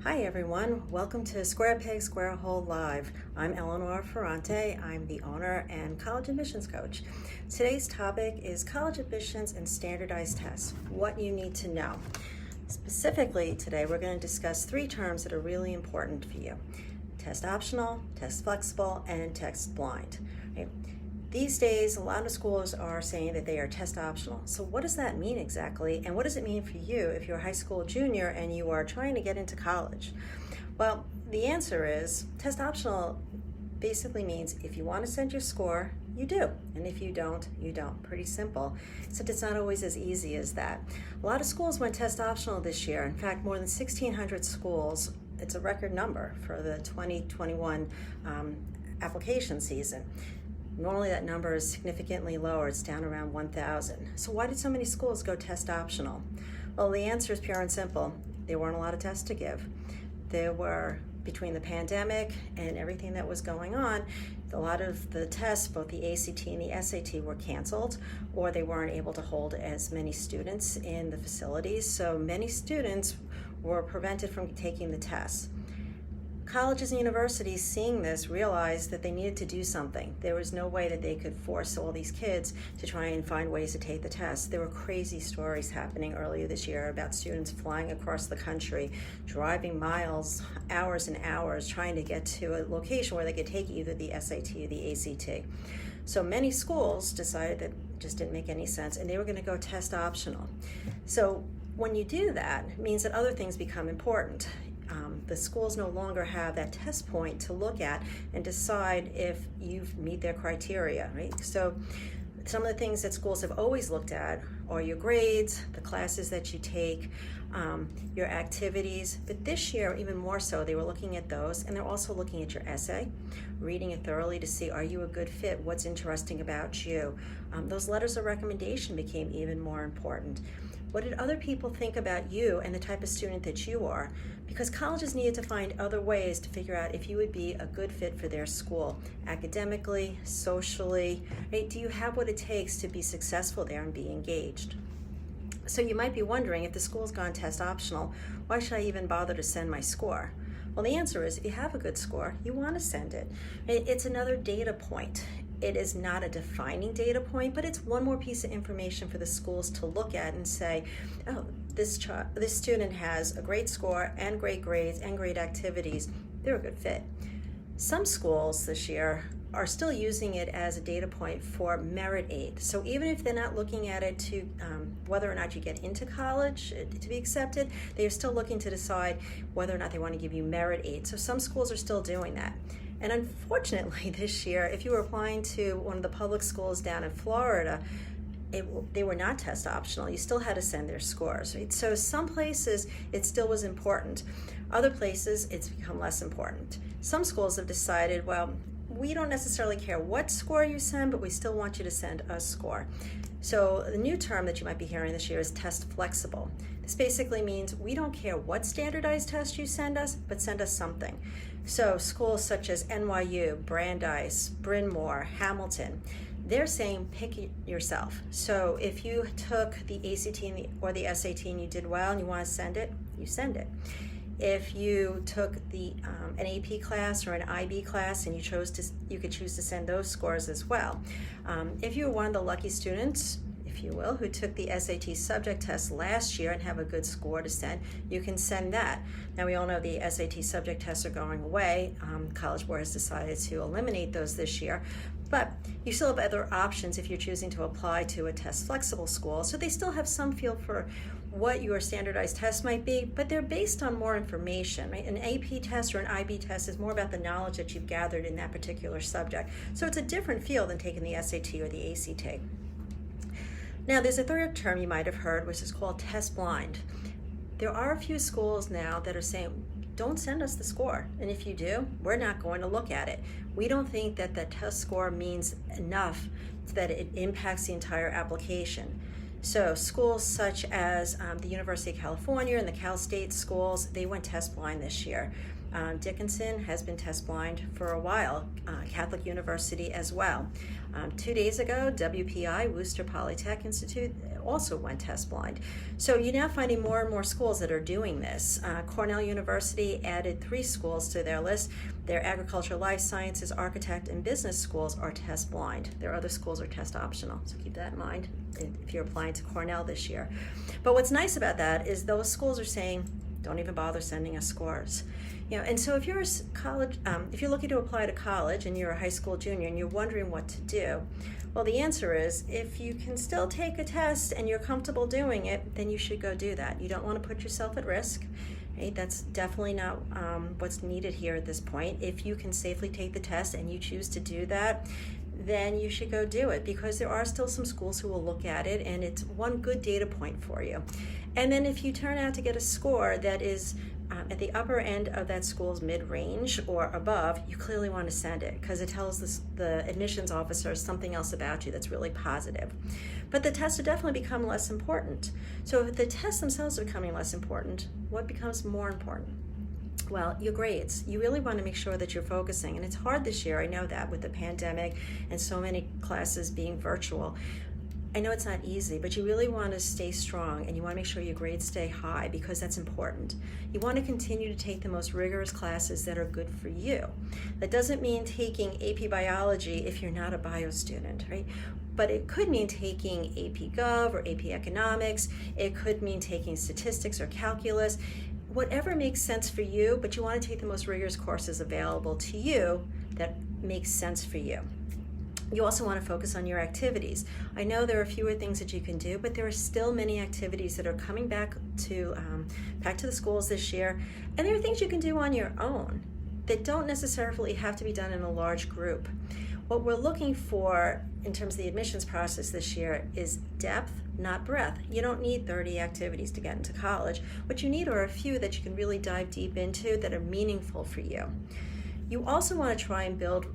Hi everyone, welcome to Square Peg Square Hole Live. I'm Eleanora Ferrante. I'm the owner and college admissions coach. Today's topic is college admissions and standardized tests, what you need to know. Specifically today we're going to discuss three terms that are really important for you. Test optional, test flexible, and test blind. Right? These days, a lot of schools are saying that they are test optional. So what does that mean exactly? And what does it mean for you if you're a high school junior and you are trying to get into college? Well, the answer is test optional basically means if you want to send your score, you do. And if you don't, you don't. Pretty simple. Except it's not always as easy as that. A lot of schools went test optional this year. In fact, more than 1,600 schools. It's a record number for the 2021 application season. Normally that number is significantly lower. It's down around 1,000. So why did so many schools go test optional? Well, the answer is pure and simple. There weren't a lot of tests to give. There were, between the pandemic and everything that was going on, a lot of the tests, both the ACT and the SAT, were canceled, or they weren't able to hold as many students in the facilities. So many students were prevented from taking the tests. Colleges and universities, seeing this, realized that they needed to do something. There was no way that they could force all these kids to try and find ways to take the test. There were crazy stories happening earlier this year about students flying across the country, driving miles, hours and hours, trying to get to a location where they could take either the SAT or the ACT. So many schools decided that it just didn't make any sense, and they were going to go test optional. So when you do that, it means that other things become important. The schools no longer have that test point to look at and decide if you meet their criteria, right? So some of the things that schools have always looked at are your grades, the classes that you take, your activities. But this year, even more so, they were looking at those, and they're also looking at your essay, reading it thoroughly to see, are you a good fit? What's interesting about you? Those letters of recommendation became even more important. What did other people think about you and the type of student that you are? Because colleges needed to find other ways to figure out if you would be a good fit for their school, academically, socially, right? Do you have what it takes to be successful there and be engaged? So you might be wondering, if the school's gone test optional, why should I even bother to send my score? Well, the answer is, if you have a good score, you want to send it. It's another data point. It is not a defining data point, but it's one more piece of information for the schools to look at and say, oh, this student has a great score and great grades and great activities. They're a good fit. Some schools this year are still using it as a data point for merit aid. So even if they're not looking at it to whether or not you get into college to be accepted, they are still looking to decide whether or not they want to give you merit aid. So some schools are still doing that. And unfortunately this year, if you were applying to one of the public schools down in Florida, they were not test optional. You still had to send their scores, right? So some places it still was important. Other places it's become less important. Some schools have decided, well, we don't necessarily care what score you send, but we still want you to send a score. So the new term that you might be hearing this year is test flexible. This basically means we don't care what standardized test you send us, but send us something. So schools such as NYU, Brandeis, Bryn Mawr, Hamilton, they're saying pick yourself. So if you took the ACT or the SAT and you did well and you want to send it, you send it. If you took an AP class or an IB class and you could choose to send those scores as well. If you were one of the lucky students, if you will, who took the SAT subject test last year and have a good score to send, you can send that. Now we all know the SAT subject tests are going away. College Board has decided to eliminate those this year, but you still have other options if you're choosing to apply to a test flexible school. So they still have some feel for what your standardized test might be, but they're based on more information, right? An AP test or an IB test is more about the knowledge that you've gathered in that particular subject. So it's a different feel than taking the SAT or the ACT. Now, there's a third term you might have heard, which is called test blind. There are a few schools now that are saying, don't send us the score. And if you do, we're not going to look at it. We don't think that the test score means enough that it impacts the entire application. So schools such as the University of California and the Cal State schools, they went test blind this year. Dickinson has been test blind for a while, Catholic University as well. 2 days ago, WPI, Worcester Polytech Institute, also went test blind. So you're now finding more and more schools that are doing this. Cornell University added 3 schools to their list. Their agriculture, life sciences, architect, and business schools are test blind. Their other schools are test optional, so keep that in mind if you're applying to Cornell this year. But what's nice about that is those schools are saying, don't even bother sending us scores. And so if you're if you're looking to apply to college and you're a high school junior and you're wondering what to do, well, the answer is if you can still take a test and you're comfortable doing it, then you should go do that. You don't want to put yourself at risk. Right? That's definitely not what's needed here at this point. If you can safely take the test and you choose to do that, then you should go do it, because there are still some schools who will look at it, and it's one good data point for you. And then if you turn out to get a score that is at the upper end of that school's mid-range or above, you clearly want to send it, because it tells the admissions officer something else about you that's really positive. But the tests have definitely become less important. So if the tests themselves are becoming less important, what becomes more important? Well, your grades. You really want to make sure that you're focusing. And it's hard this year, I know that, with the pandemic and so many classes being virtual. I know it's not easy, but you really want to stay strong, and you want to make sure your grades stay high, because that's important. You want to continue to take the most rigorous classes that are good for you. That doesn't mean taking AP Biology if you're not a bio student, right? But it could mean taking AP Gov or AP Economics. It could mean taking statistics or calculus. Whatever makes sense for you, but you want to take the most rigorous courses available to you that makes sense for you. You also want to focus on your activities. I know there are fewer things that you can do, but there are still many activities that are coming back to the schools this year, and there are things you can do on your own that don't necessarily have to be done in a large group. What we're looking for in terms of the admissions process this year is depth, not breadth. You don't need 30 activities to get into college. What you need are a few that you can really dive deep into that are meaningful for you. You also want to try and build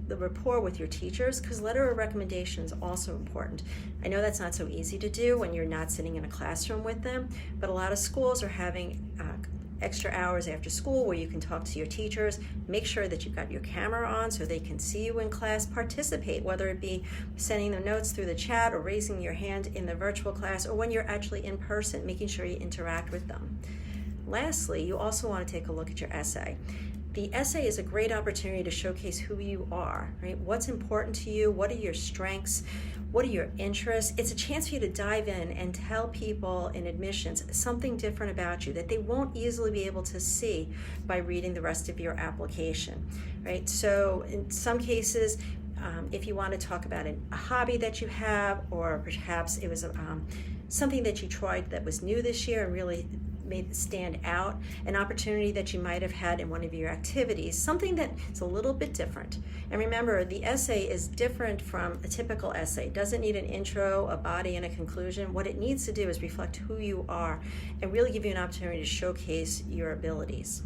the rapport with your teachers, because letter of recommendation is also important. I know that's not so easy to do when you're not sitting in a classroom with them, but a lot of schools are having extra hours after school where you can talk to your teachers. Make sure that you've got your camera on so they can see you in class. Participate, whether it be sending them notes through the chat or raising your hand in the virtual class, or when you're actually in person, making sure you interact with them. Lastly, you also want to take a look at your essay. The essay is a great opportunity to showcase who you are, right? What's important to you? What are your strengths? What are your interests? It's a chance for you to dive in and tell people in admissions something different about you that they won't easily be able to see by reading the rest of your application, right? So in some cases, if you want to talk about a hobby that you have, or perhaps it was something that you tried that was new this year and really made it stand out, an opportunity that you might have had in one of your activities, something that is a little bit different. And remember, the essay is different from a typical essay. It doesn't need an intro, a body, and a conclusion. What it needs to do is reflect who you are and really give you an opportunity to showcase your abilities.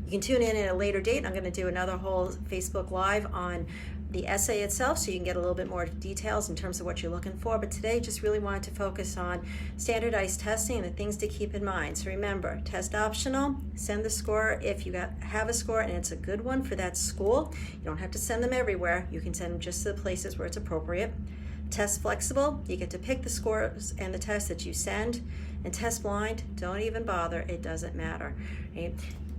You can tune in at a later date. I'm going to do another whole Facebook Live on the essay itself, so you can get a little bit more details in terms of what you're looking for. But today, just really wanted to focus on standardized testing and the things to keep in mind. So remember, test optional. Send the score if you have a score and it's a good one for that school. You don't have to send them everywhere. You can send them just to the places where it's appropriate. Test flexible. You get to pick the scores and the tests that you send. And test blind. Don't even bother. It doesn't matter. Right?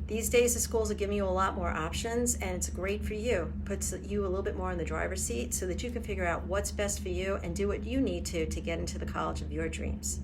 These days, the schools are giving you a lot more options, and it's great for you. Puts you a little bit more in the driver's seat so that you can figure out what's best for you and do what you need to get into the college of your dreams.